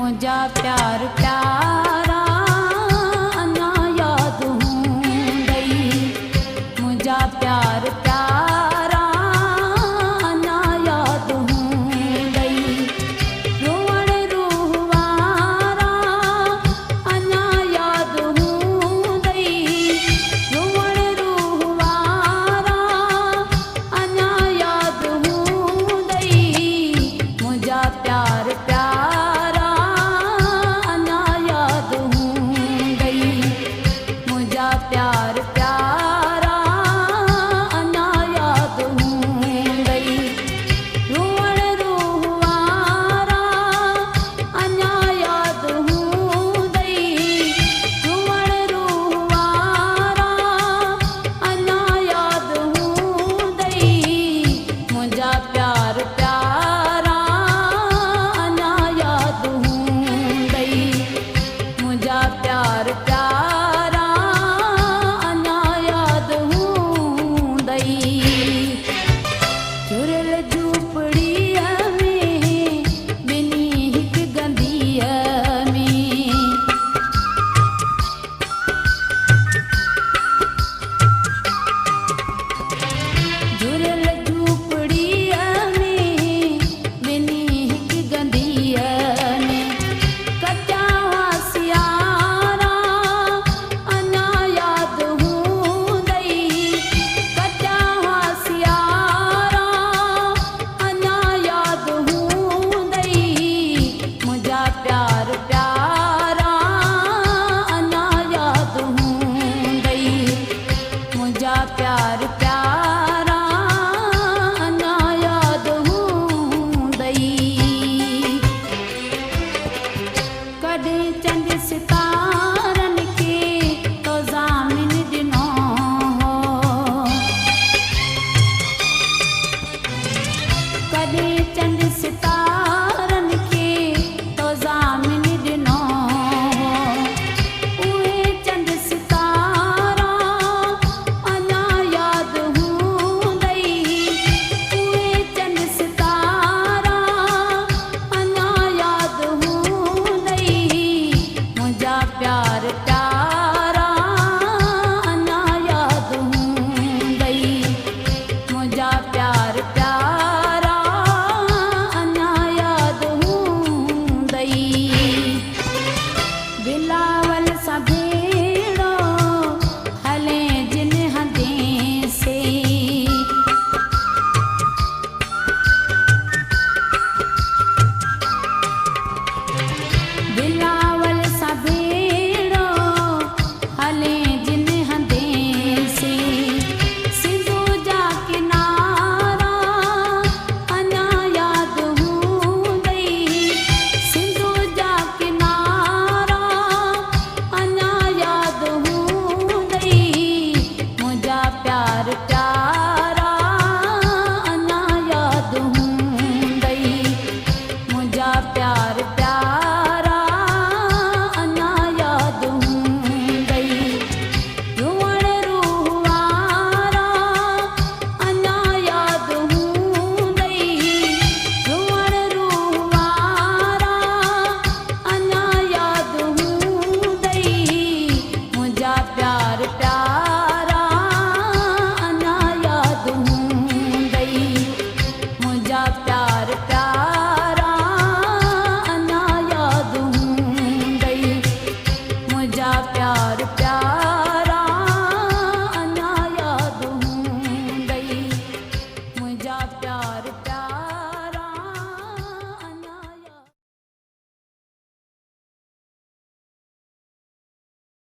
मुझा प्यार प्यारा अना याद हूंदई, मुझा प्यार प्यारा अना याद हूंदई, रोअण रूह वारा अना याद हूंदई, रोअण रूह वारा अना याद हूंदई, मुझा प्यार प्यारा अना याद हूंदई, मुझा प्यार प्यारा अना याद हूंदई, रोअण रूह वारा अना याद हूंदई, रोअण रूह वारा अना याद हूंदई, मुझा प्यार प्यारा अना याद हूंदई, मुझा प्यार प्यारा अना याद हूंदई। चुरियल झूपड़ीअ में ॿिनी हिक गंदीअ में, झुरियल झूपड़ीअ में ॿिनी हिक गंदीअ में, कचा हुआ सियारा अना याद हूंदई, कचा हुआ सियारा अना याद हूंदई, मुझा प्यार प्यारा अना याद हूंदई, मुझा प्यार प्यारा अना याद हूंदई। कॾहिं चंद सितारनि खे तो ज़ामिन ॾिनो हो, कॾहिं चंद सितारनि खे तो ज़ामिन ॾिनो हो, उहे चंद सितारा अना याद हूंदई, उहे चंद सितारा अना याद हूंदई, मुझा प्यार प्यारा अना याद हूंदई, मुझा प्यार प्यारा अना याद हूंदई। बिलावल सां भेड़ो हले जिन हंधे से, बिलावल सां भेड़ो हले जिन हंधे से, सिंधु जा किनारा अना याद हूंदई, सिंधु जा किनारा अना याद हूंदई, मुझा प्यार प्यारा अना याद हूंदई, मुझा प्यार प्यारा अना याद हूंदई, रोअण रूह वारा अना याद हूंदई, रोअण रूह वारा अना याद हूंदई, मुझा प्यार प्यारा अना याद हूंदई, मुझा प्यार प्यारा अना याद हूंदई, मुझा प्यार प्यारा